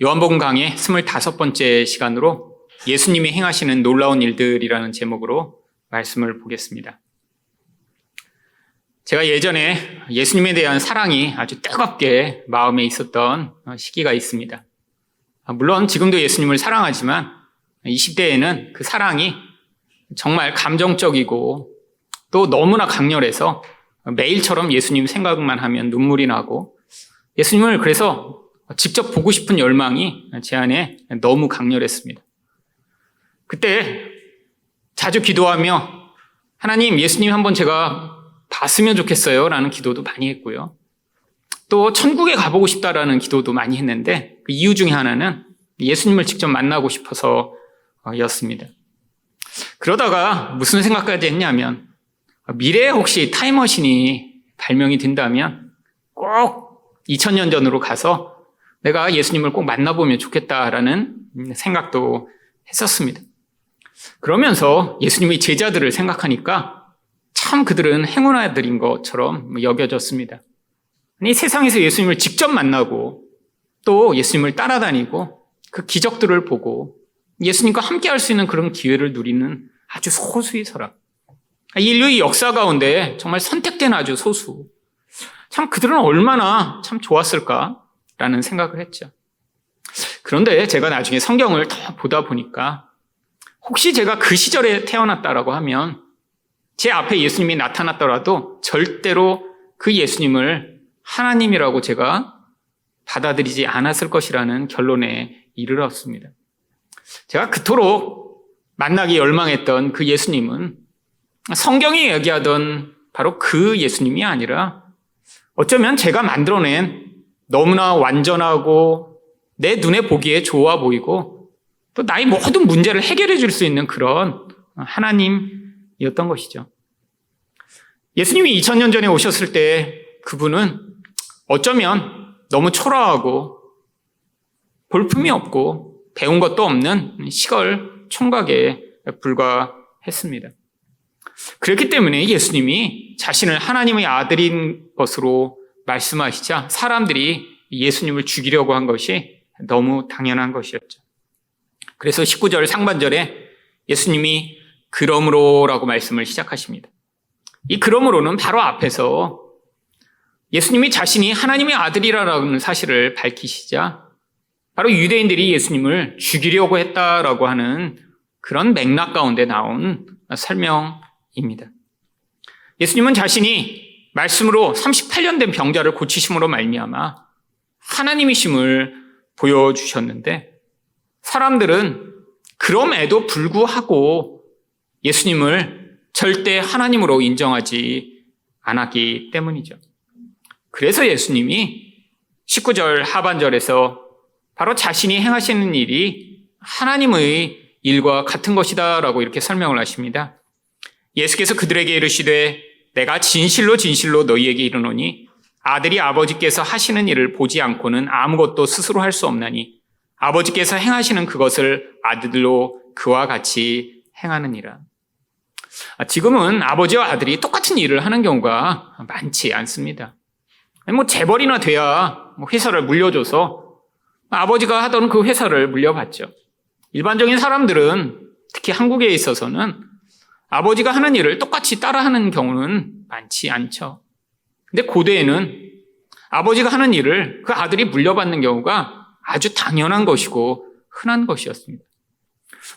요한복음 강의 25번째 시간으로 예수님이 행하시는 놀라운 일들이라는 제목으로 말씀을 보겠습니다. 제가 예전에 예수님에 대한 사랑이 아주 뜨겁게 마음에 있었던 시기가 있습니다. 물론 지금도 예수님을 사랑하지만 20대에는 그 사랑이 정말 감정적이고 또 너무나 강렬해서 매일처럼 예수님 생각만 하면 눈물이 나고 예수님을 그래서 직접 보고 싶은 열망이 제 안에 너무 강렬했습니다. 그때 자주 기도하며 하나님, 예수님 한번 제가 봤으면 좋겠어요 라는 기도도 많이 했고요. 또 천국에 가보고 싶다라는 기도도 많이 했는데 그 이유 중에 하나는 예수님을 직접 만나고 싶어서 였습니다. 그러다가 무슨 생각까지 했냐면 미래에 혹시 타임머신이 발명이 된다면 꼭 2000년 전으로 가서 내가 예수님을 꼭 만나보면 좋겠다라는 생각도 했었습니다. 그러면서 예수님의 제자들을 생각하니까 참 그들은 행운아들인 것처럼 여겨졌습니다. 이 세상에서 예수님을 직접 만나고 또 예수님을 따라다니고 그 기적들을 보고 예수님과 함께 할 수 있는 그런 기회를 누리는 아주 소수의 사람. 인류의 역사 가운데 정말 선택된 아주 소수. 참 그들은 얼마나 참 좋았을까라는 생각을 했죠. 그런데 제가 나중에 성경을 더 보다 보니까 혹시 제가 그 시절에 태어났다라고 하면 제 앞에 예수님이 나타났더라도 절대로 그 예수님을 하나님이라고 제가 받아들이지 않았을 것이라는 결론에 이르렀습니다. 제가 그토록 만나기 열망했던 그 예수님은 성경이 얘기하던 바로 그 예수님이 아니라 어쩌면 제가 만들어낸 너무나 완전하고 내 눈에 보기에 좋아 보이고 또 나의 모든 문제를 해결해 줄 수 있는 그런 하나님이었던 것이죠. 예수님이 2000년 전에 오셨을 때 그분은 어쩌면 너무 초라하고 볼품이 없고 배운 것도 없는 시골 총각에 불과했습니다. 그렇기 때문에 예수님이 자신을 하나님의 아들인 것으로 말씀하시자 사람들이 예수님을 죽이려고 한 것이 너무 당연한 것이었죠. 그래서 19절 상반절에 예수님이 그러므로라고 말씀을 시작하십니다. 이 그러므로는 바로 앞에서 예수님이 자신이 하나님의 아들이라는 사실을 밝히시자 바로 유대인들이 예수님을 죽이려고 했다라고 하는 그런 맥락 가운데 나온 설명입니다. 예수님은 자신이 말씀으로 38년 된 병자를 고치심으로 말미암아 하나님이심을 보여주셨는데 사람들은 그럼에도 불구하고 예수님을 절대 하나님으로 인정하지 않았기 때문이죠. 그래서 예수님이 19절 하반절에서 바로 자신이 행하시는 일이 하나님의 일과 같은 것이다 라고 이렇게 설명을 하십니다. 예수께서 그들에게 이르시되 내가 진실로 진실로 너희에게 이르노니 아들이 아버지께서 하시는 일을 보지 않고는 아무것도 스스로 할 수 없나니 아버지께서 행하시는 그것을 아들로 그와 같이 행하느니라. 지금은 아버지와 아들이 똑같은 일을 하는 경우가 많지 않습니다. 재벌이나 돼야 회사를 물려줘서 아버지가 하던 그 회사를 물려받죠. 일반적인 사람들은 특히 한국에 있어서는 아버지가 하는 일을 똑같이 따라하는 경우는 많지 않죠. 근데 고대에는 아버지가 하는 일을 그 아들이 물려받는 경우가 아주 당연한 것이고 흔한 것이었습니다.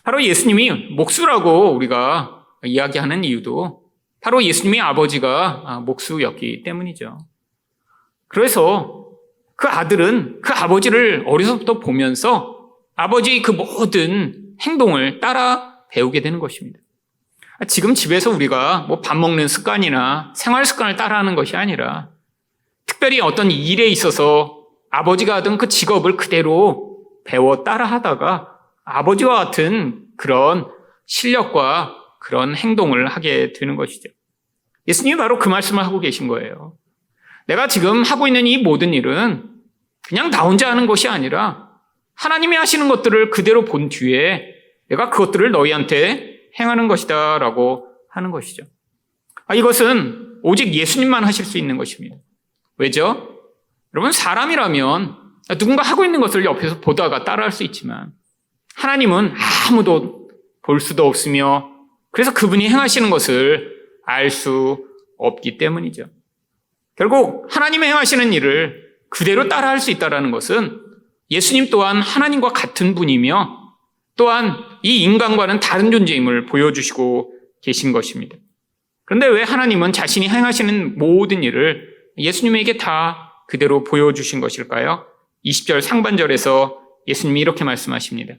바로 예수님이 목수라고 우리가 이야기하는 이유도 바로 예수님의 아버지가 목수였기 때문이죠. 그래서 그 아들은 그 아버지를 어려서부터 보면서 아버지의 그 모든 행동을 따라 배우게 되는 것입니다. 지금 집에서 우리가 밥 먹는 습관이나 생활 습관을 따라하는 것이 아니라 특별히 어떤 일에 있어서 아버지가 하던 그 직업을 그대로 배워 따라하다가 아버지와 같은 그런 실력과 그런 행동을 하게 되는 것이죠. 예수님이 바로 그 말씀을 하고 계신 거예요. 내가 지금 하고 있는 이 모든 일은 그냥 나 혼자 하는 것이 아니라 하나님이 하시는 것들을 그대로 본 뒤에 내가 그것들을 너희한테 행하는 것이다 라고 하는 것이죠. 이것은 오직 예수님만 하실 수 있는 것입니다. 왜죠? 여러분, 사람이라면 누군가 하고 있는 것을 옆에서 보다가 따라할 수 있지만 하나님은 아무도 볼 수도 없으며 그래서 그분이 행하시는 것을 알 수 없기 때문이죠. 결국 하나님이 행하시는 일을 그대로 따라할 수 있다는 것은 예수님 또한 하나님과 같은 분이며 또한 이 인간과는 다른 존재임을 보여주시고 계신 것입니다. 그런데 왜 하나님은 자신이 행하시는 모든 일을 예수님에게 다 그대로 보여주신 것일까요? 20절 상반절에서 예수님이 이렇게 말씀하십니다.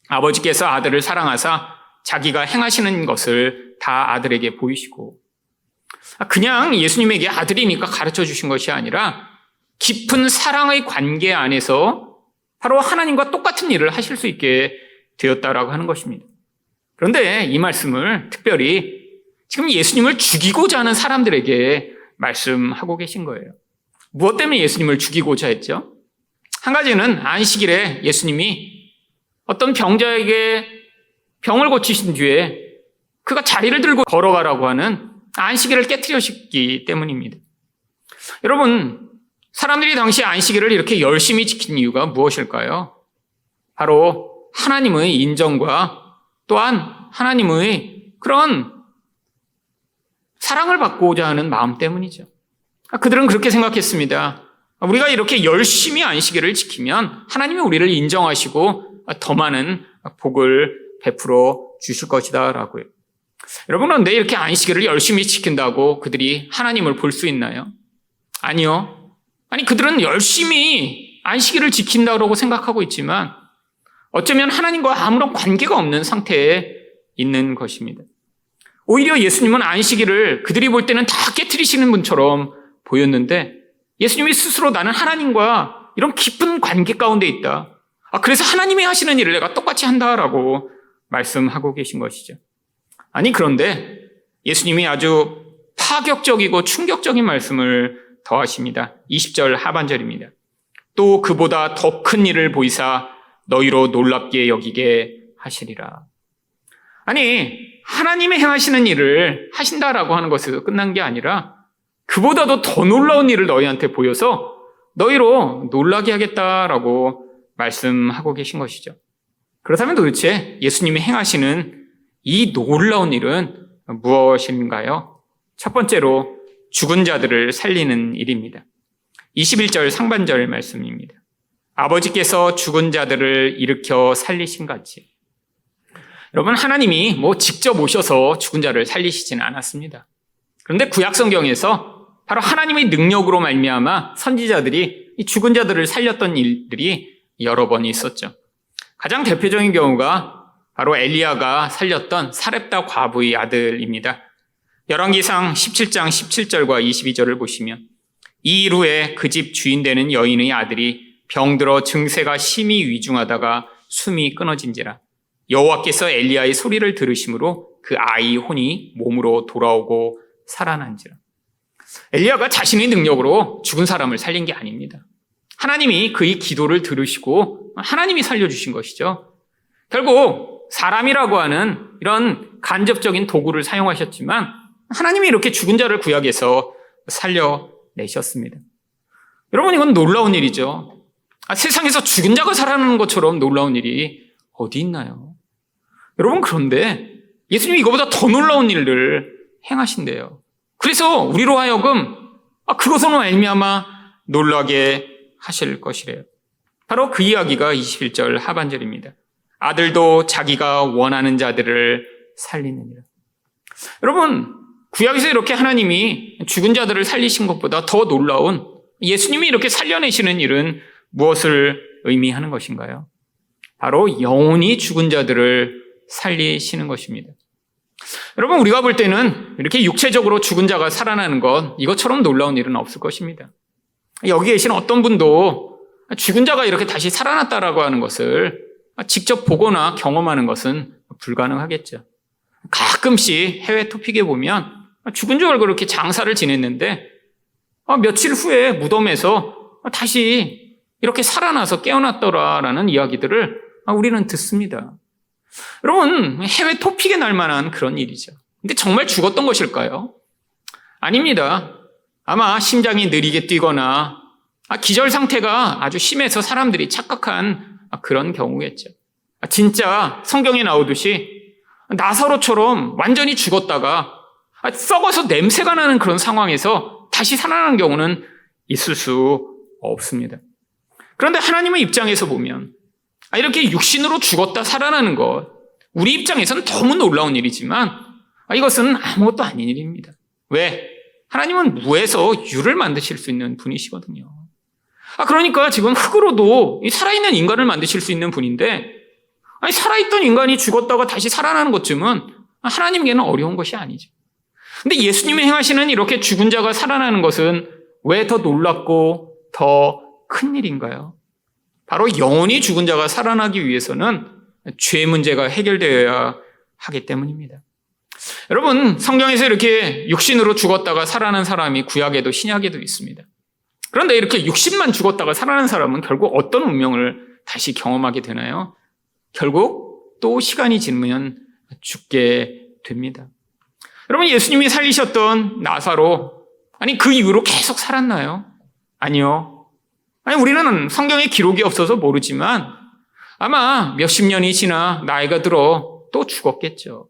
아버지께서 아들을 사랑하사 자기가 행하시는 것을 다 아들에게 보이시고, 그냥 예수님에게 아들이니까 가르쳐 주신 것이 아니라 깊은 사랑의 관계 안에서 바로 하나님과 똑같은 일을 하실 수 있게 되었다라고 하는 것입니다. 그런데 이 말씀을 특별히 지금 예수님을 죽이고자 하는 사람들에게 말씀하고 계신 거예요. 무엇 때문에 예수님을 죽이고자 했죠? 한 가지는 안식일에 예수님이 어떤 병자에게 병을 고치신 뒤에 그가 자리를 들고 걸어가라고 하는 안식일을 깨트리셨기 때문입니다. 여러분, 사람들이 당시 안식일을 이렇게 열심히 지킨 이유가 무엇일까요? 바로 하나님의 인정과 또한 하나님의 그런 사랑을 받고자 하는 마음 때문이죠. 그들은 그렇게 생각했습니다. 우리가 이렇게 열심히 안식일을 지키면 하나님이 우리를 인정하시고 더 많은 복을 베풀어 주실 것이다 라고요. 여러분, 그런데 이렇게 안식일을 열심히 지킨다고 그들이 하나님을 볼 수 있나요? 아니요. 아니, 그들은 열심히 안식일을 지킨다고 생각하고 있지만 어쩌면 하나님과 아무런 관계가 없는 상태에 있는 것입니다. 오히려 예수님은 안식일을 그들이 볼 때는 다 깨트리시는 분처럼 보였는데 예수님이 스스로 나는 하나님과 이런 깊은 관계 가운데 있다. 그래서 하나님이 하시는 일을 내가 똑같이 한다라고 말씀하고 계신 것이죠. 아니, 그런데 예수님이 아주 파격적이고 충격적인 말씀을 더하십니다. 20절 하반절입니다. 또 그보다 더 큰 일을 보이사 너희로 놀랍게 여기게 하시리라. 아니, 하나님이 행하시는 일을 하신다라고 하는 것에서 끝난 게 아니라 그보다도 더 놀라운 일을 너희한테 보여서 너희로 놀라게 하겠다라고 말씀하고 계신 것이죠. 그렇다면 도대체 예수님이 행하시는 이 놀라운 일은 무엇인가요? 첫 번째로 죽은 자들을 살리는 일입니다. 21절 상반절 말씀입니다. 아버지께서 죽은 자들을 일으켜 살리신 같이. 여러분, 하나님이 직접 오셔서 죽은 자를 살리시지는 않았습니다. 그런데 구약 성경에서 바로 하나님의 능력으로 말미암아 선지자들이 이 죽은 자들을 살렸던 일들이 여러 번 있었죠. 가장 대표적인 경우가 바로 엘리야가 살렸던 사렙다 과부의 아들입니다. 열왕기상 17장 17절과 22절을 보시면 이 일 후에 그 집 주인 되는 여인의 아들이 병들어 증세가 심히 위중하다가 숨이 끊어진지라 여호와께서 엘리야의 소리를 들으심으로 그 아이 혼이 몸으로 돌아오고 살아난지라. 엘리야가 자신의 능력으로 죽은 사람을 살린 게 아닙니다. 하나님이 그의 기도를 들으시고 하나님이 살려주신 것이죠. 결국 사람이라고 하는 이런 간접적인 도구를 사용하셨지만 하나님이 이렇게 죽은 자를 구약에서 살려내셨습니다. 여러분, 이건 놀라운 일이죠. 세상에서 죽은 자가 살아나는 것처럼 놀라운 일이 어디 있나요? 여러분, 그런데 예수님이 이거보다 더 놀라운 일을 행하신대요. 그래서 우리로 하여금 그것으로 말미암아 놀라게 하실 것이래요. 바로 그 이야기가 21절 하반절입니다. 아들도 자기가 원하는 자들을 살리느니라. 여러분, 구약에서 이렇게 하나님이 죽은 자들을 살리신 것보다 더 놀라운 예수님이 이렇게 살려내시는 일은 무엇을 의미하는 것인가요? 바로 영원히 죽은 자들을 살리시는 것입니다. 여러분, 우리가 볼 때는 이렇게 육체적으로 죽은 자가 살아나는 것, 이것처럼 놀라운 일은 없을 것입니다. 여기 계신 어떤 분도 죽은 자가 이렇게 다시 살아났다라고 하는 것을 직접 보거나 경험하는 것은 불가능하겠죠. 가끔씩 해외 토픽에 보면 죽은 줄 알고 이렇게 장사를 지냈는데 며칠 후에 무덤에서 다시 이렇게 살아나서 깨어났더라라는 이야기들을 우리는 듣습니다. 여러분, 해외 토픽에 날 만한 그런 일이죠. 근데 정말 죽었던 것일까요? 아닙니다. 아마 심장이 느리게 뛰거나 기절 상태가 아주 심해서 사람들이 착각한 그런 경우겠죠. 진짜 성경에 나오듯이 나사로처럼 완전히 죽었다가 썩어서 냄새가 나는 그런 상황에서 다시 살아나는 경우는 있을 수 없습니다. 그런데 하나님의 입장에서 보면 이렇게 육신으로 죽었다 살아나는 것, 우리 입장에서는 너무 놀라운 일이지만 이것은 아무것도 아닌 일입니다. 왜? 하나님은 무에서 유를 만드실 수 있는 분이시거든요. 그러니까 지금 흙으로도 이 살아있는 인간을 만드실 수 있는 분인데, 살아있던 인간이 죽었다가 다시 살아나는 것쯤은 하나님께는 어려운 것이 아니죠. 근데 예수님이 행하시는 이렇게 죽은 자가 살아나는 것은 왜 더 놀랍고 더 큰 일인가요? 바로 영원히 죽은 자가 살아나기 위해서는 죄 문제가 해결되어야 하기 때문입니다. 여러분, 성경에서 이렇게 육신으로 죽었다가 살아난 사람이 구약에도 신약에도 있습니다. 그런데 이렇게 육신만 죽었다가 살아난 사람은 결국 어떤 운명을 다시 경험하게 되나요? 결국 또 시간이 지나면 죽게 됩니다. 여러분, 예수님이 살리셨던 나사로, 그 이후로 계속 살았나요? 아니요. 우리는 성경에 기록이 없어서 모르지만 아마 몇십 년이 지나 나이가 들어 또 죽었겠죠.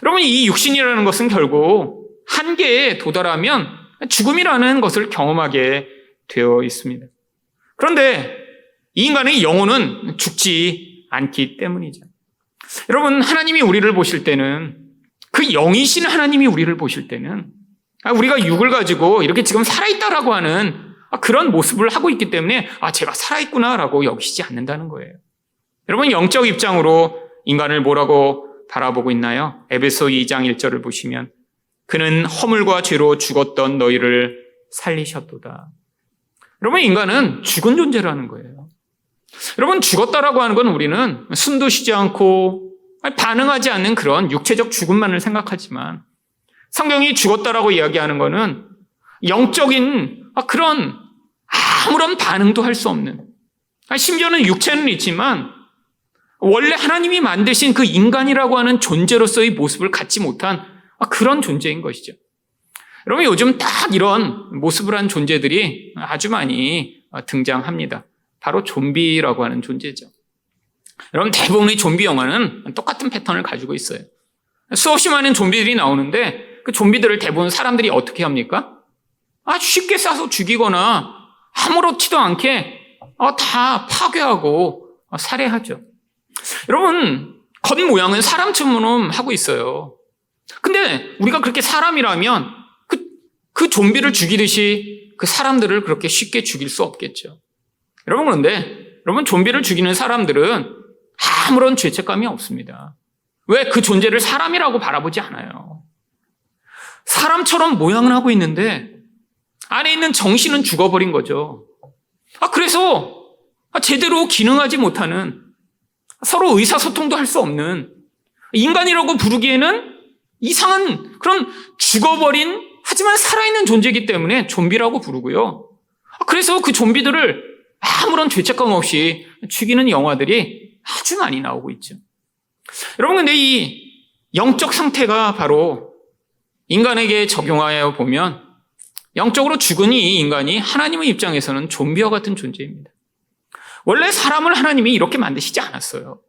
여러분, 이 육신이라는 것은 결국 한계에 도달하면 죽음이라는 것을 경험하게 되어 있습니다. 그런데 이 인간의 영혼은 죽지 않기 때문이죠. 여러분, 하나님이 우리를 보실 때는, 그 영이신 하나님이 우리를 보실 때는 우리가 육을 가지고 이렇게 지금 살아있다라고 하는 그런 모습을 하고 있기 때문에 제가 살아있구나라고 여기시지 않는다는 거예요. 여러분, 영적 입장으로 인간을 뭐라고 바라보고 있나요? 에베소 2장 1절을 보시면 그는 허물과 죄로 죽었던 너희를 살리셨도다. 여러분, 인간은 죽은 존재라는 거예요. 여러분, 죽었다라고 하는 건 우리는 숨도 쉬지 않고 반응하지 않는 그런 육체적 죽음만을 생각하지만, 성경이 죽었다라고 이야기하는 것은 영적인 그런 아무런 반응도 할 수 없는, 심지어는 육체는 있지만 원래 하나님이 만드신 그 인간이라고 하는 존재로서의 모습을 갖지 못한 그런 존재인 것이죠. 여러분, 요즘 딱 이런 모습을 한 존재들이 아주 많이 등장합니다. 바로 좀비라고 하는 존재죠. 여러분, 대부분의 좀비 영화는 똑같은 패턴을 가지고 있어요. 수없이 많은 좀비들이 나오는데 그 좀비들을 대부분 사람들이 어떻게 합니까? 쉽게 쏴서 죽이거나 아무렇지도 않게 다 파괴하고 살해하죠. 여러분, 겉모양은 사람처럼 하고 있어요. 근데 우리가 그렇게 사람이라면 그 좀비를 죽이듯이 그 사람들을 그렇게 쉽게 죽일 수 없겠죠. 그런데 좀비를 죽이는 사람들은 아무런 죄책감이 없습니다. 왜? 그 존재를 사람이라고 바라보지 않아요. 사람처럼 모양을 하고 있는데 안에 있는 정신은 죽어버린 거죠. 그래서 제대로 기능하지 못하는, 서로 의사소통도 할 수 없는, 인간이라고 부르기에는 이상한 그런 죽어버린 하지만 살아있는 존재이기 때문에 좀비라고 부르고요. 그래서 그 좀비들을 아무런 죄책감 없이 죽이는 영화들이 아주 많이 나오고 있죠. 여러분, 근데 이 영적 상태가 바로 인간에게 적용하여 보면 영적으로 죽은 이 인간이 하나님의 입장에서는 좀비와 같은 존재입니다. 원래 사람을 하나님이 이렇게 만드시지 않았어요.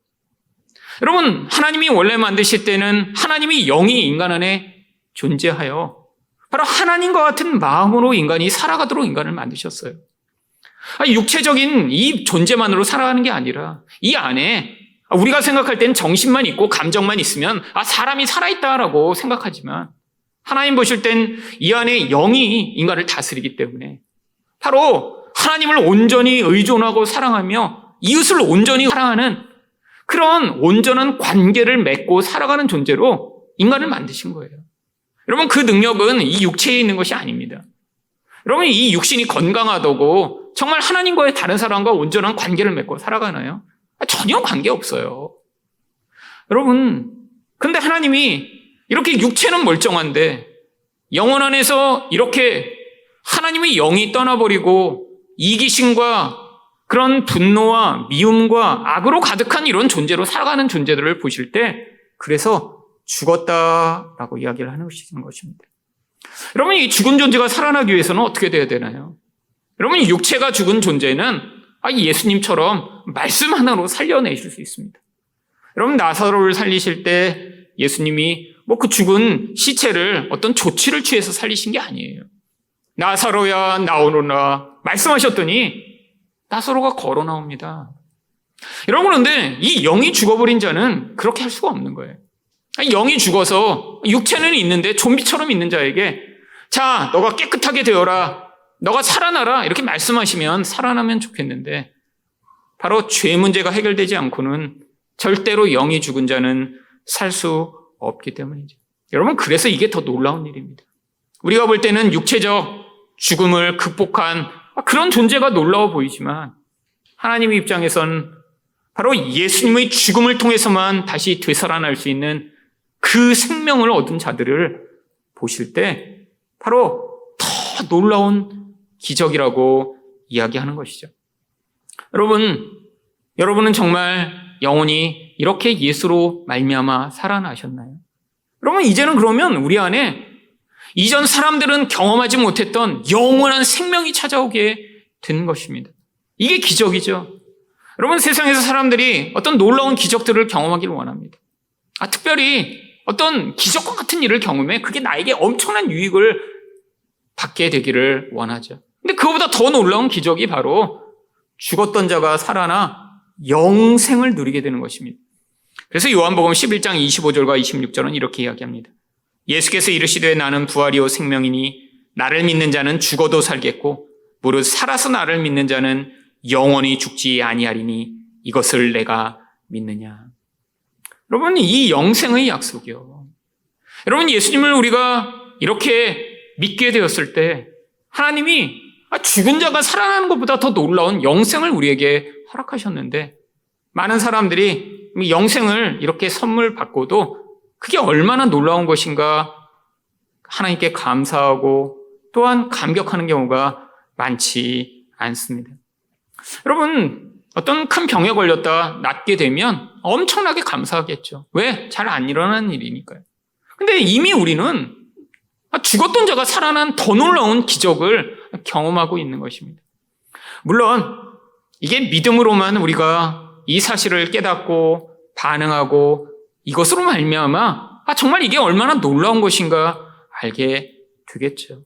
여러분, 하나님이 원래 만드실 때는 하나님이 영이 인간 안에 존재하여 바로 하나님과 같은 마음으로 인간이 살아가도록 인간을 만드셨어요. 육체적인 이 존재만으로 살아가는 게 아니라 이 안에 우리가 생각할 땐 정신만 있고 감정만 있으면 사람이 살아있다라고 생각하지만, 하나님 보실 땐 이 안에 영이 인간을 다스리기 때문에 바로 하나님을 온전히 의존하고 사랑하며 이웃을 온전히 사랑하는 그런 온전한 관계를 맺고 살아가는 존재로 인간을 만드신 거예요. 여러분, 그 능력은 이 육체에 있는 것이 아닙니다. 여러분, 이 육신이 건강하다고 정말 하나님과의 다른 사람과 온전한 관계를 맺고 살아가나요? 전혀 관계없어요. 여러분, 근데 하나님이 이렇게 육체는 멀쩡한데 영혼 안에서 이렇게 하나님의 영이 떠나버리고 이기심과 그런 분노와 미움과 악으로 가득한 이런 존재로 살아가는 존재들을 보실 때, 그래서 죽었다라고 이야기를 하는 것입니다. 여러분, 이 죽은 존재가 살아나기 위해서는 어떻게 돼야 되나요? 여러분, 육체가 죽은 존재는 예수님처럼 말씀 하나로 살려내실 수 있습니다. 여러분, 나사로를 살리실 때 예수님이 그 죽은 시체를 어떤 조치를 취해서 살리신 게 아니에요. 나사로야 나오너라 말씀하셨더니 나사로가 걸어 나옵니다. 여러분, 그런데 이 영이 죽어버린 자는 그렇게 할 수가 없는 거예요. 영이 죽어서 육체는 있는데 좀비처럼 있는 자에게 자, 너가 깨끗하게 되어라, 너가 살아나라 이렇게 말씀하시면 살아나면 좋겠는데 바로 죄 문제가 해결되지 않고는 절대로 영이 죽은 자는 살 수 없기 때문이죠. 여러분, 그래서 이게 더 놀라운 일입니다. 우리가 볼 때는 육체적 죽음을 극복한 그런 존재가 놀라워 보이지만 하나님의 입장에선 바로 예수님의 죽음을 통해서만 다시 되살아날 수 있는 그 생명을 얻은 자들을 보실 때 바로 더 놀라운 기적이라고 이야기하는 것이죠. 여러분은 정말 영혼이 이렇게 예수로 말미암아 살아나셨나요? 여러분, 이제는 그러면 우리 안에 이전 사람들은 경험하지 못했던 영원한 생명이 찾아오게 된 것입니다. 이게 기적이죠. 여러분, 세상에서 사람들이 어떤 놀라운 기적들을 경험하기를 원합니다. 특별히 어떤 기적과 같은 일을 경험해 그게 나에게 엄청난 유익을 받게 되기를 원하죠. 근데 그거보다 더 놀라운 기적이 바로 죽었던 자가 살아나 영생을 누리게 되는 것입니다. 그래서 요한복음 11장 25절과 26절은 이렇게 이야기합니다. 예수께서 이르시되 나는 부활이요 생명이니 나를 믿는 자는 죽어도 살겠고 무릇 살아서 나를 믿는 자는 영원히 죽지 아니하리니 이것을 내가 믿느냐. 여러분, 이 영생의 약속이요. 여러분, 예수님을 우리가 이렇게 믿게 되었을 때 하나님이 죽은 자가 살아나는 것보다 더 놀라운 영생을 우리에게 허락하셨는데 많은 사람들이 영생을 이렇게 선물 받고도 그게 얼마나 놀라운 것인가 하나님께 감사하고 또한 감격하는 경우가 많지 않습니다. 여러분, 어떤 큰 병에 걸렸다 낫게 되면 엄청나게 감사하겠죠. 왜? 잘 안 일어나는 일이니까요. 근데 이미 우리는 죽었던 자가 살아난 더 놀라운 기적을 경험하고 있는 것입니다. 물론 이게 믿음으로만 우리가 이 사실을 깨닫고 반응하고 이것으로 말미암아 정말 이게 얼마나 놀라운 것인가 알게 되겠죠.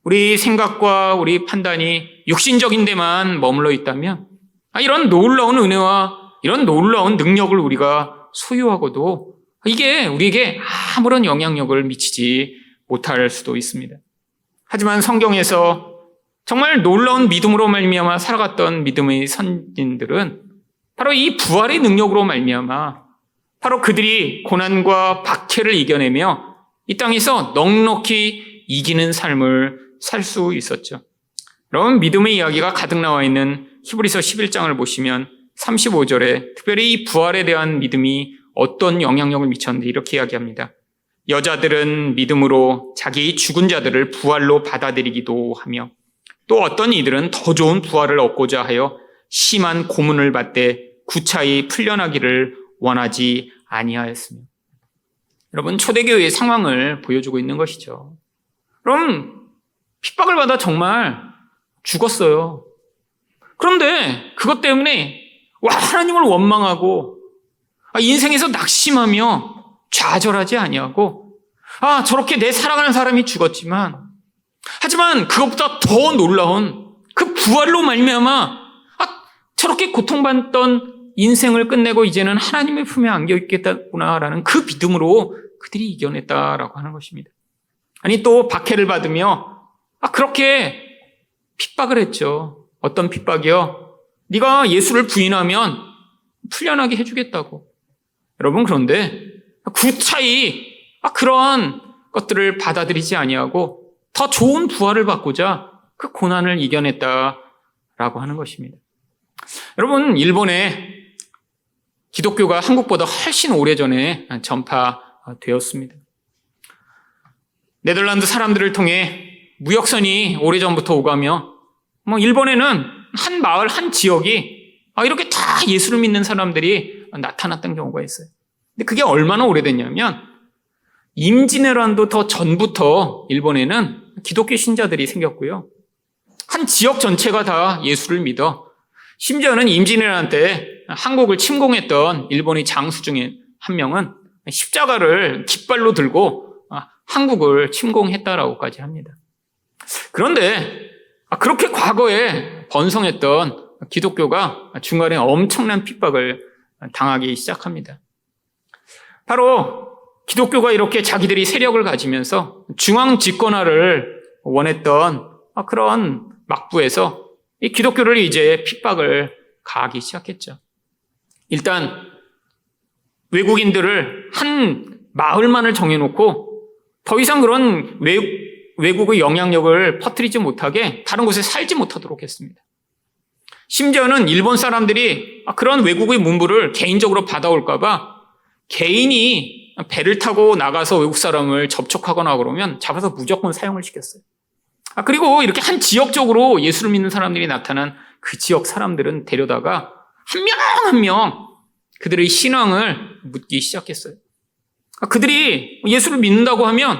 우리 생각과 우리 판단이 육신적인 데만 머물러 있다면 이런 놀라운 은혜와 이런 놀라운 능력을 우리가 소유하고도 이게 우리에게 아무런 영향력을 미치지 못할 수도 있습니다. 하지만 성경에서 정말 놀라운 믿음으로 말미암아 살아갔던 믿음의 선진들은 바로 이 부활의 능력으로 말미암아 바로 그들이 고난과 박해를 이겨내며 이 땅에서 넉넉히 이기는 삶을 살 수 있었죠. 여러분, 믿음의 이야기가 가득 나와 있는 히브리서 11장을 보시면 35절에 특별히 이 부활에 대한 믿음이 어떤 영향력을 미쳤는지 이렇게 이야기합니다. 여자들은 믿음으로 자기 죽은 자들을 부활로 받아들이기도 하며 또 어떤 이들은 더 좋은 부활을 얻고자 하여 심한 고문을 받되 구차히 풀려나기를 원하지 아니하였으며. 여러분, 초대교회의 상황을 보여주고 있는 것이죠. 그럼 핍박을 받아 정말 죽었어요. 그런데 그것 때문에 하나님을 원망하고 인생에서 낙심하며 좌절하지 아니하고 저렇게 내 사랑하는 사람이 죽었지만 하지만 그것보다 더 놀라운 그 부활로 말미암아 저렇게 고통받던 인생을 끝내고 이제는 하나님의 품에 안겨 있겠구나라는 그 믿음으로 그들이 이겨냈다라고 하는 것입니다. 아니, 또 박해를 받으며 그렇게 핍박을 했죠. 어떤 핍박이요? 네가 예수를 부인하면 풀려나게 해주겠다고. 여러분, 그런데 구차히 그런 것들을 받아들이지 아니하고 더 좋은 부활을 받고자 그 고난을 이겨냈다라고 하는 것입니다. 여러분, 일본에 기독교가 한국보다 훨씬 오래전에 전파되었습니다. 네덜란드 사람들을 통해 무역선이 오래전부터 오가며 일본에는 한 마을, 한 지역이 이렇게 다 예수를 믿는 사람들이 나타났던 경우가 있어요. 근데 그게 얼마나 오래됐냐면 임진왜란도 더 전부터 일본에는 기독교 신자들이 생겼고요. 한 지역 전체가 다 예수를 믿어 심지어는 임진왜란 때 한국을 침공했던 일본의 장수 중에 한 명은 십자가를 깃발로 들고 한국을 침공했다라고까지 합니다. 그런데 그렇게 과거에 번성했던 기독교가 중간에 엄청난 핍박을 당하기 시작합니다. 바로 기독교가 이렇게 자기들이 세력을 가지면서 중앙 집권화를 원했던 그런 막부에서 이 기독교를 이제 핍박을 가하기 시작했죠. 일단 외국인들을 한 마을만을 정해놓고 더 이상 그런 외국의 영향력을 퍼뜨리지 못하게 다른 곳에 살지 못하도록 했습니다. 심지어는 일본 사람들이 그런 외국의 문물을 개인적으로 받아올까 봐 개인이 배를 타고 나가서 외국 사람을 접촉하거나 그러면 잡아서 무조건 사용을 시켰어요. 그리고 이렇게 한 지역적으로 예수를 믿는 사람들이 나타난 그 지역 사람들은 데려다가 한 명 한 명 그들의 신앙을 묻기 시작했어요. 그들이 예수를 믿는다고 하면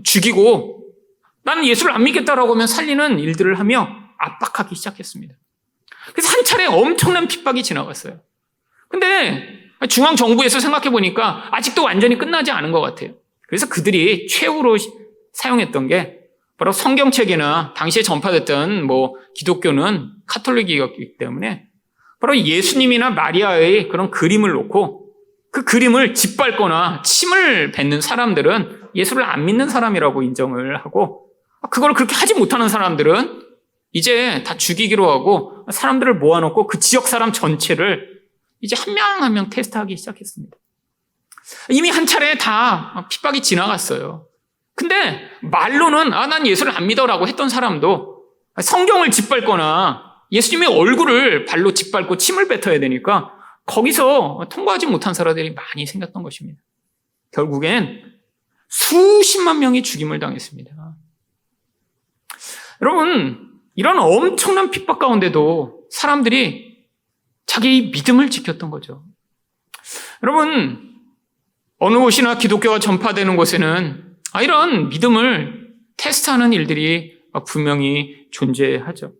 죽이고 나는 예수를 안 믿겠다라고 하면 살리는 일들을 하며 압박하기 시작했습니다. 그래서 한 차례 엄청난 핍박이 지나갔어요. 근데 중앙정부에서 생각해 보니까 아직도 완전히 끝나지 않은 것 같아요. 그래서 그들이 최후로 사용했던 게 바로 성경책이나 당시에 전파됐던 기독교는 카톨릭이었기 때문에 바로 예수님이나 마리아의 그런 그림을 놓고 그 그림을 짓밟거나 침을 뱉는 사람들은 예수를 안 믿는 사람이라고 인정을 하고 그걸 그렇게 하지 못하는 사람들은 이제 다 죽이기로 하고 사람들을 모아놓고 그 지역 사람 전체를 이제 한 명 한 명 테스트하기 시작했습니다. 이미 한 차례 다 핍박이 지나갔어요. 근데 말로는 난 예수를 안 믿어라고 했던 사람도 성경을 짓밟거나 예수님의 얼굴을 발로 짓밟고 침을 뱉어야 되니까 거기서 통과하지 못한 사람들이 많이 생겼던 것입니다. 결국엔 수십만 명이 죽임을 당했습니다. 여러분, 이런 엄청난 핍박 가운데도 사람들이 자기 믿음을 지켰던 거죠. 여러분, 어느 곳이나 기독교가 전파되는 곳에는 이런 믿음을 테스트하는 일들이 분명히 존재하죠.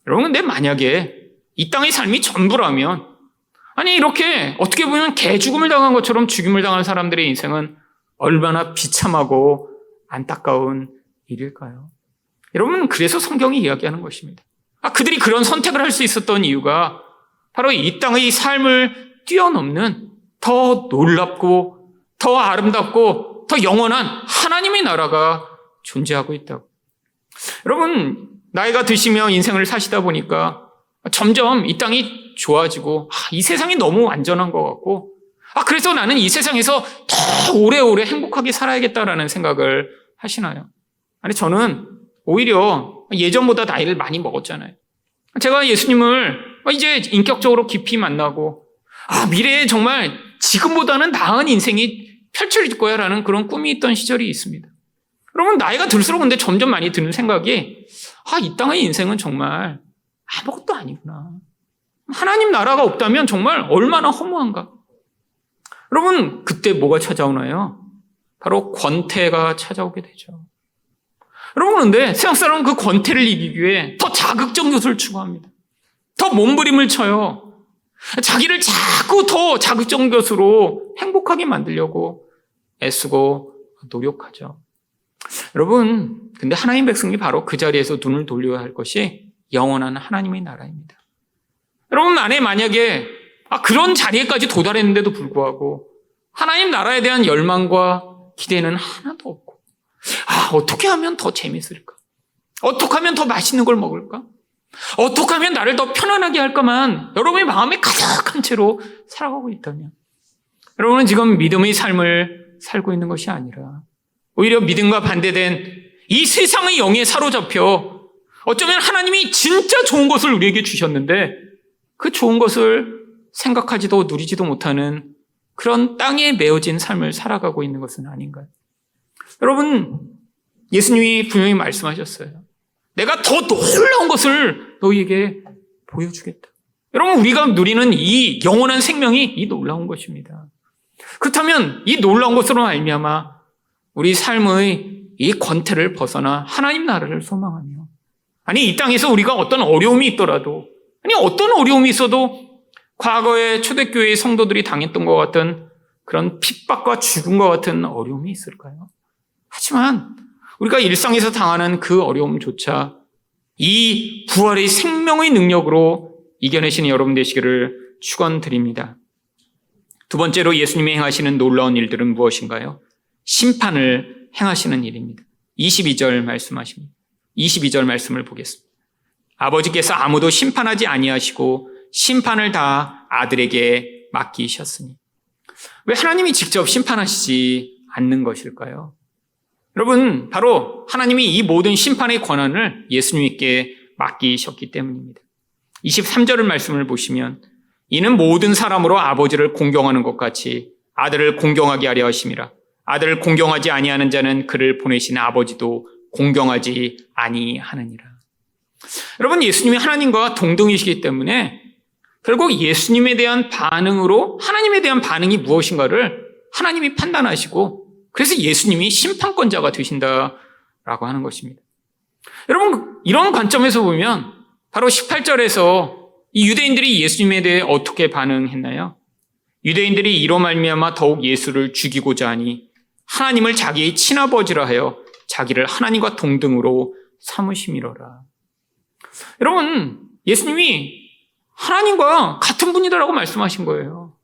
여러분, 근데 만약에 이 땅의 삶이 전부라면, 이렇게 어떻게 보면 개 죽음을 당한 것처럼 죽임을 당한 사람들의 인생은 얼마나 비참하고 안타까운 일일까요? 여러분, 그래서 성경이 이야기하는 것입니다. 그들이 그런 선택을 할 수 있었던 이유가 바로 이 땅의 삶을 뛰어넘는 더 놀랍고 더 아름답고 더 영원한 하나님의 나라가 존재하고 있다고. 여러분, 나이가 드시며 인생을 사시다 보니까 점점 이 땅이 좋아지고 이 세상이 너무 완전한 것 같고 그래서 나는 이 세상에서 더 오래오래 행복하게 살아야겠다라는 생각을 하시나요? 저는 오히려 예전보다 나이를 많이 먹었잖아요. 제가 예수님을 이제 인격적으로 깊이 만나고 미래에 정말 지금보다는 나은 인생이 펼쳐질 거야라는 그런 꿈이 있던 시절이 있습니다. 여러분, 나이가 들수록 근데 점점 많이 드는 생각이 이 땅의 인생은 정말 아무것도 아니구나. 하나님 나라가 없다면 정말 얼마나 허무한가. 여러분, 그때 뭐가 찾아오나요? 바로 권태가 찾아오게 되죠. 여러분, 그런데 세상 사람은 그 권태를 이기기 위해 더 자극적 요소를 추구합니다. 더 몸부림을 쳐요. 자기를 자꾸 더 자극적 요소로 행복하게 만들려고 애쓰고 노력하죠. 여러분, 근데 하나님 백성이 바로 그 자리에서 눈을 돌려야 할 것이 영원한 하나님의 나라입니다. 여러분, 안에 만약에 그런 자리에까지 도달했는데도 불구하고 하나님 나라에 대한 열망과 기대는 하나도 없고 어떻게 하면 더 재밌을까? 어떻게 하면 더 맛있는 걸 먹을까? 어떻게 하면 나를 더 편안하게 할까만 여러분의 마음에 가득한 채로 살아가고 있다면 여러분은 지금 믿음의 삶을 살고 있는 것이 아니라 오히려 믿음과 반대된 이 세상의 영에 사로잡혀 어쩌면 하나님이 진짜 좋은 것을 우리에게 주셨는데 그 좋은 것을 생각하지도 누리지도 못하는 그런 땅에 메어진 삶을 살아가고 있는 것은 아닌가요? 여러분, 예수님이 분명히 말씀하셨어요. 내가 더 놀라운 것을 너희에게 보여주겠다. 여러분, 우리가 누리는 이 영원한 생명이 이 놀라운 것입니다. 그렇다면 이 놀라운 것으로 말미암아 우리 삶의 이 권태를 벗어나 하나님 나라를 소망하며 아니, 이 땅에서 우리가 어떤 어려움이 있더라도, 아니, 어떤 어려움이 있어도 과거에 초대교회의 성도들이 당했던 것 같은 그런 핍박과 죽음과 같은 어려움이 있을까요? 하지만 우리가 일상에서 당하는 그 어려움조차 이 부활의 생명의 능력으로 이겨내시는 여러분 되시기를 축원드립니다. 두 번째로 예수님이 행하시는 놀라운 일들은 무엇인가요? 심판을 행하시는 일입니다. 22절 말씀하십니다. 22절 말씀을 보겠습니다. 아버지께서 아무도 심판하지 아니하시고 심판을 다 아들에게 맡기셨으니. 왜 하나님이 직접 심판하시지 않는 것일까요? 여러분, 바로 하나님이 이 모든 심판의 권한을 예수님께 맡기셨기 때문입니다. 23절의 말씀을 보시면 이는 모든 사람으로 아버지를 공경하는 것 같이 아들을 공경하게 하려 하심이라. 아들을 공경하지 아니하는 자는 그를 보내신 아버지도 공경하지 아니하느니라. 여러분, 예수님이 하나님과 동등이시기 때문에 결국 예수님에 대한 반응으로 하나님에 대한 반응이 무엇인가를 하나님이 판단하시고 그래서 예수님이 심판권자가 되신다라고 하는 것입니다. 여러분, 이런 관점에서 보면 바로 18절에서 이 유대인들이 예수님에 대해 어떻게 반응했나요? 유대인들이 이로 말미암아 더욱 예수를 죽이고자 하니 하나님을 자기의 친아버지라 하여 자기를 하나님과 동등으로 삼으심이로라. 여러분, 예수님이 하나님과 같은 분이다라고 말씀하신 거예요.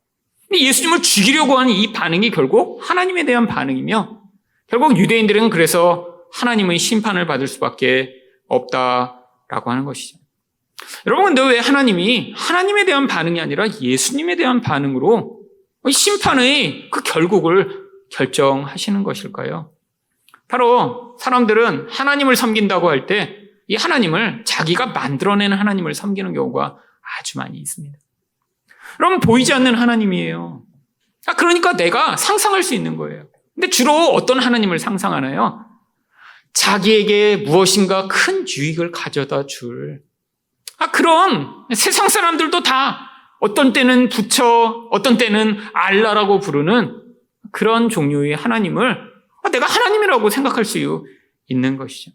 근데 예수님을 죽이려고 하는 이 반응이 결국 하나님에 대한 반응이며 결국 유대인들은 그래서 하나님의 심판을 받을 수밖에 없다라고 하는 것이죠. 여러분, 근데 왜 하나님이 하나님에 대한 반응이 아니라 예수님에 대한 반응으로 심판의 그 결국을 결정하시는 것일까요? 바로 사람들은 하나님을 섬긴다고 할 때 이 하나님을 자기가 만들어낸 하나님을 섬기는 경우가 아주 많이 있습니다. 여러분, 보이지 않는 하나님이에요. 그러니까 내가 상상할 수 있는 거예요. 근데 주로 어떤 하나님을 상상하나요? 자기에게 무엇인가 큰 유익을 가져다 줄 그런 세상 사람들도 다 어떤 때는 부처, 어떤 때는 알라라고 부르는 그런 종류의 하나님을 내가 하나님이라고 생각할 수 있는 것이죠.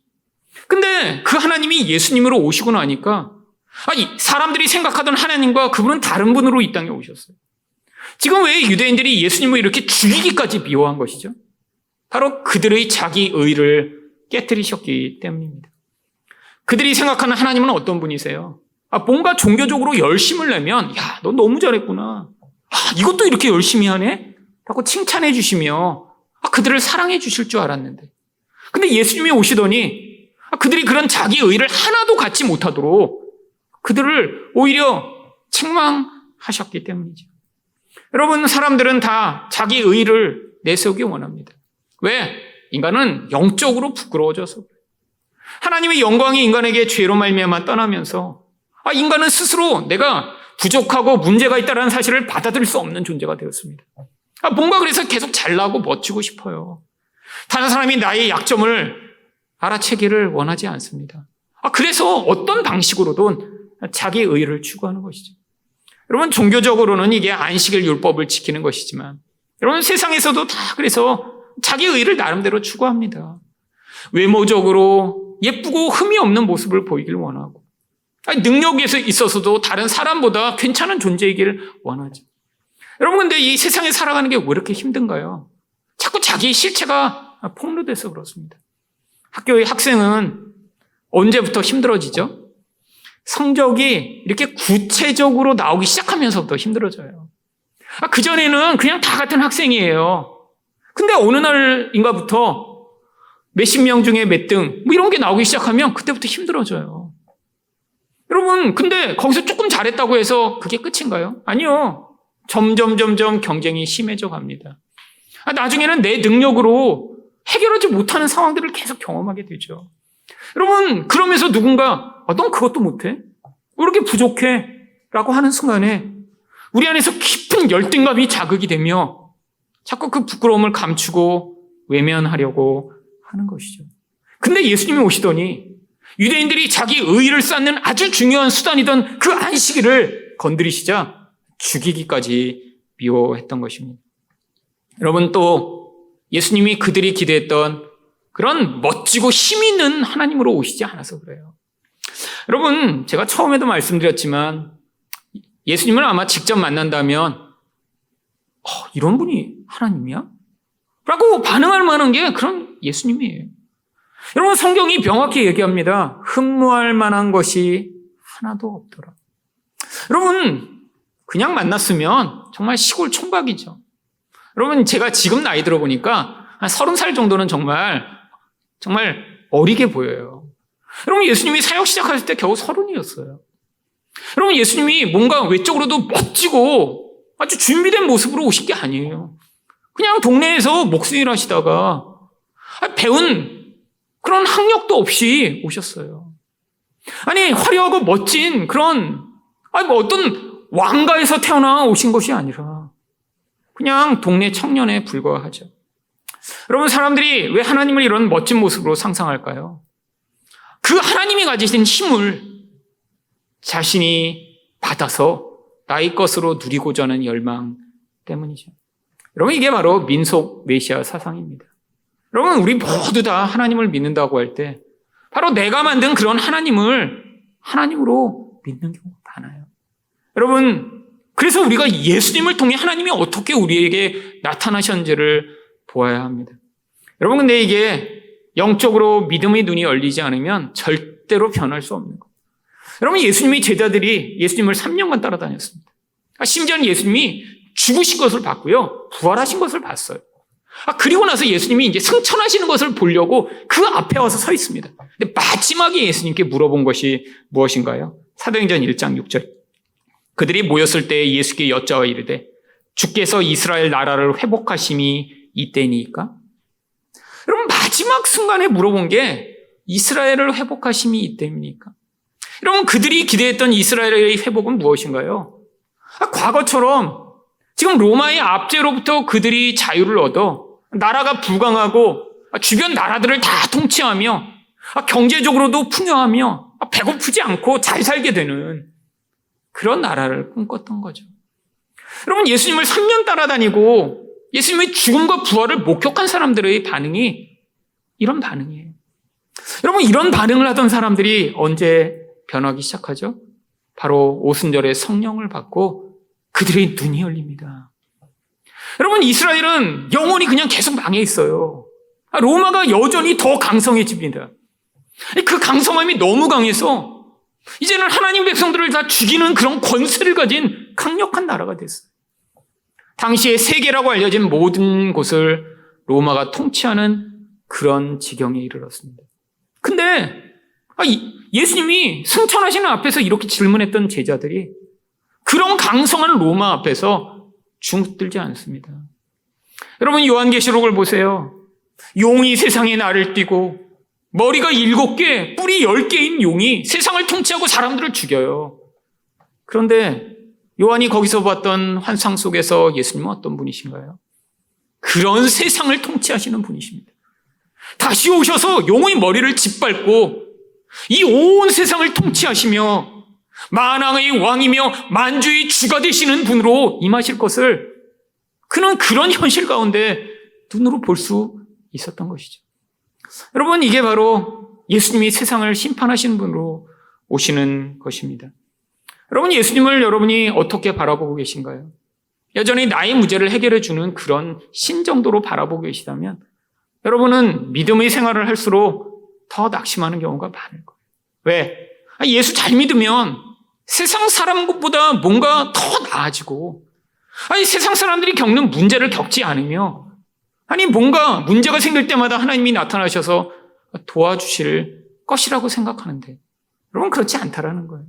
근데 그 하나님이 예수님으로 오시고 나니까 사람들이 생각하던 하나님과 그분은 다른 분으로 이 땅에 오셨어요. 지금 왜 유대인들이 예수님을 이렇게 죽이기까지 미워한 것이죠? 바로 그들의 자기 의를 깨뜨리셨기 때문입니다. 그들이 생각하는 하나님은 어떤 분이세요? 뭔가 종교적으로 열심을 내면 너 너무 잘했구나. 이것도 이렇게 열심히 하네? 라고 칭찬해 주시며 그들을 사랑해 주실 줄 알았는데 근데 예수님이 오시더니 그들이 그런 자기 의를 하나도 갖지 못하도록 그들을 오히려 책망하셨기 때문이죠. 여러분, 사람들은 다 자기 의를 내세우기 원합니다. 왜? 인간은 영적으로 부끄러워져서 그래요. 하나님의 영광이 인간에게 죄로 말미암아 떠나면서 인간은 스스로 내가 부족하고 문제가 있다는 사실을 받아들일 수 없는 존재가 되었습니다. 뭔가 그래서 계속 잘나고 멋지고 싶어요. 다른 사람이 나의 약점을 알아채기를 원하지 않습니다. 그래서 어떤 방식으로든 자기 의를 추구하는 것이죠. 여러분, 종교적으로는 이게 안식일 율법을 지키는 것이지만 여러분, 세상에서도 다 그래서 자기 의를 나름대로 추구합니다. 외모적으로 예쁘고 흠이 없는 모습을 보이길 원하고 능력에서 있어서도 다른 사람보다 괜찮은 존재이길 원하죠. 여러분, 근데 이 세상에 살아가는 게 왜 이렇게 힘든가요? 자꾸 자기의 실체가 폭로돼서 그렇습니다. 학교의 학생은 언제부터 힘들어지죠? 성적이 이렇게 구체적으로 나오기 시작하면서부터 힘들어져요. 그전에는 그냥 다 같은 학생이에요. 근데 어느 날인가부터 몇십 명 중에 몇 등, 이런 게 나오기 시작하면 그때부터 힘들어져요. 여러분, 근데 거기서 조금 잘했다고 해서 그게 끝인가요? 아니요. 점점 경쟁이 심해져 갑니다. 나중에는 내 능력으로 해결하지 못하는 상황들을 계속 경험하게 되죠. 여러분, 그러면서 누군가 넌 그것도 못해? 왜 이렇게 부족해? 라고 하는 순간에 우리 안에서 깊은 열등감이 자극이 되며 자꾸 그 부끄러움을 감추고 외면하려고 하는 것이죠. 근데 예수님이 오시더니 유대인들이 자기 의의를 쌓는 아주 중요한 수단이던 그 안식일을 건드리시자 죽이기까지 미워했던 것입니다. 여러분, 또 예수님이 그들이 기대했던 그런 멋지고 힘 있는 하나님으로 오시지 않아서 그래요. 여러분, 제가 처음에도 말씀드렸지만 예수님을 아마 직접 만난다면 이런 분이 하나님이야? 라고 반응할 만한 게 그런 예수님이에요. 여러분, 성경이 명확히 얘기합니다. 흠모할 만한 것이 하나도 없더라. 여러분, 그냥 만났으면 정말 시골 총각이죠. 여러분, 제가 지금 나이 들어보니까 한 30살 정도는 정말 어리게 보여요. 여러분, 예수님이 사역 시작하실 때 겨우 30이었어요. 여러분, 예수님이 뭔가 외적으로도 멋지고 아주 준비된 모습으로 오신 게 아니에요. 그냥 동네에서 목수일 하시다가 배운 그런 학력도 없이 오셨어요. 아니, 화려하고 멋진 그런 어떤 왕가에서 태어나 오신 것이 아니라 그냥 동네 청년에 불과하죠. 여러분, 사람들이 왜 하나님을 이런 멋진 모습으로 상상할까요? 그 하나님이 가지신 힘을 자신이 받아서 나의 것으로 누리고자 하는 열망 때문이죠. 여러분, 이게 바로 민속 메시아 사상입니다. 여러분, 우리 모두 다 하나님을 믿는다고 할 때 바로 내가 만든 그런 하나님을 하나님으로 믿는 경우가 많아요. 여러분, 그래서 우리가 예수님을 통해 하나님이 어떻게 우리에게 나타나셨는지를 보아야 합니다. 여러분, 근데 이게 영적으로 믿음의 눈이 열리지 않으면 절대로 변할 수 없는 거예요. 여러분, 예수님의 제자들이 예수님을 3년간 따라다녔습니다. 심지어는 예수님이 죽으신 것을 봤고요, 부활하신 것을 봤어요. 그리고 나서 예수님이 이제 승천하시는 것을 보려고 그 앞에 와서 서 있습니다. 근데 마지막에 예수님께 물어본 것이 무엇인가요? 사도행전 1장 6절. 그들이 모였을 때 예수께 여짜와 이르되 주께서 이스라엘 나라를 회복하심이 이때니까? 여러분, 마지막 순간에 물어본 게 이스라엘을 회복하심이 이때입니까? 여러분, 그들이 기대했던 이스라엘의 회복은 무엇인가요? 과거처럼 지금 로마의 압제로부터 그들이 자유를 얻어 나라가 부강하고 주변 나라들을 다 통치하며 경제적으로도 풍요하며 배고프지 않고 잘 살게 되는 그런 나라를 꿈꿨던 거죠. 여러분, 예수님을 3년 따라다니고 예수님의 죽음과 부활을 목격한 사람들의 반응이 이런 반응이에요. 여러분, 이런 반응을 하던 사람들이 언제 변하기 시작하죠? 바로 오순절에 성령을 받고 그들의 눈이 열립니다. 여러분, 이스라엘은 영원히 그냥 계속 망해 있어요. 로마가 여전히 더 강성해집니다. 그 강성함이 너무 강해서 이제는 하나님 백성들을 다 죽이는 그런 권세를 가진 강력한 나라가 됐어요. 당시에 세계라고 알려진 모든 곳을 로마가 통치하는 그런 지경에 이르렀습니다. 근데 예수님이 승천하시는 앞에서 이렇게 질문했던 제자들이 그런 강성한 로마 앞에서 중들지 않습니다. 여러분, 요한계시록을 보세요. 용이 세상에 날을 띠고 머리가 7개, 뿔이 10개인 용이 세상을 통치하고 사람들을 죽여요. 그런데 요한이 거기서 봤던 환상 속에서 예수님은 어떤 분이신가요? 그런 세상을 통치하시는 분이십니다. 다시 오셔서 용의 머리를 짓밟고 이 온 세상을 통치하시며 만왕의 왕이며 만주의 주가 되시는 분으로 임하실 것을 그는 그런 현실 가운데 눈으로 볼 수 있었던 것이죠. 여러분, 이게 바로 예수님이 세상을 심판하시는 분으로 오시는 것입니다. 여러분, 예수님을 여러분이 어떻게 바라보고 계신가요? 여전히 나의 문제를 해결해 주는 그런 신 정도로 바라보고 계시다면 여러분은 믿음의 생활을 할수록 더 낙심하는 경우가 많을 거예요. 왜? 예수 잘 믿으면 세상 사람보다 뭔가 더 나아지고 세상 사람들이 겪는 문제를 겪지 않으며 뭔가 문제가 생길 때마다 하나님이 나타나셔서 도와주실 것이라고 생각하는데 여러분, 그렇지 않다라는 거예요.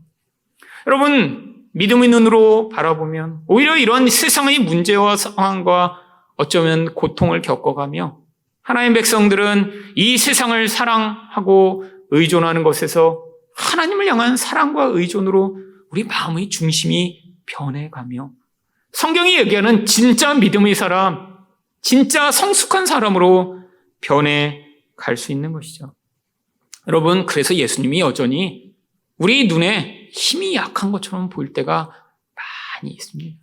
여러분, 믿음의 눈으로 바라보면 오히려 이런 세상의 문제와 상황과 어쩌면 고통을 겪어가며 하나님 백성들은 이 세상을 사랑하고 의존하는 것에서 하나님을 향한 사랑과 의존으로 우리 마음의 중심이 변해가며 성경이 얘기하는 진짜 믿음의 사람, 진짜 성숙한 사람으로 변해갈 수 있는 것이죠. 여러분, 그래서 예수님이 여전히 우리 눈에 힘이 약한 것처럼 보일 때가 많이 있습니다.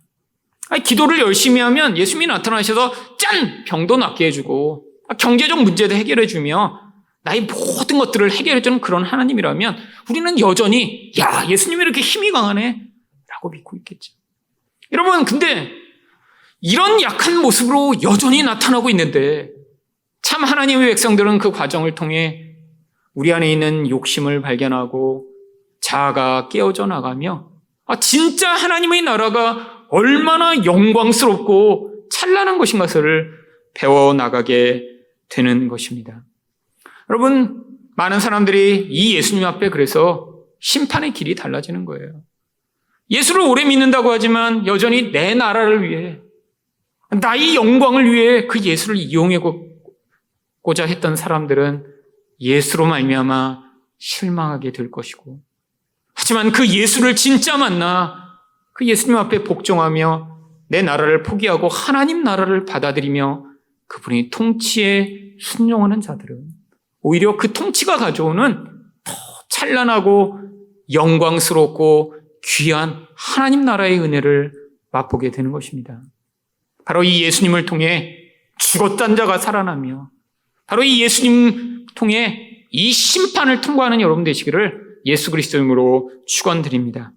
기도를 열심히 하면 예수님이 나타나셔서 짠! 병도 낫게 해주고 경제적 문제도 해결해주며 나의 모든 것들을 해결해주는 그런 하나님이라면 우리는 여전히 예수님이 이렇게 힘이 강하네 라고 믿고 있겠죠. 여러분, 근데 이런 약한 모습으로 여전히 나타나고 있는데 참 하나님의 백성들은 그 과정을 통해 우리 안에 있는 욕심을 발견하고 자아가 깨어져 나가며 진짜 하나님의 나라가 얼마나 영광스럽고 찬란한 것인 것을 배워나가게 되는 것입니다. 여러분, 많은 사람들이 이 예수님 앞에 그래서 심판의 길이 달라지는 거예요. 예수를 오래 믿는다고 하지만 여전히 내 나라를 위해, 나의 영광을 위해 그 예수를 이용하고자 했던 사람들은 예수로 말미암아 실망하게 될 것이고, 하지만 그 예수를 진짜 만나 그 예수님 앞에 복종하며 내 나라를 포기하고 하나님 나라를 받아들이며 그분의 통치에 순종하는 자들은 오히려 그 통치가 가져오는 더 찬란하고 영광스럽고 귀한 하나님 나라의 은혜를 맛보게 되는 것입니다. 바로 이 예수님을 통해 죽었던 자가 살아나며 바로 이 예수님 통해 이 심판을 통과하는 여러분 되시기를 예수 그리스도 이름으로 축원드립니다.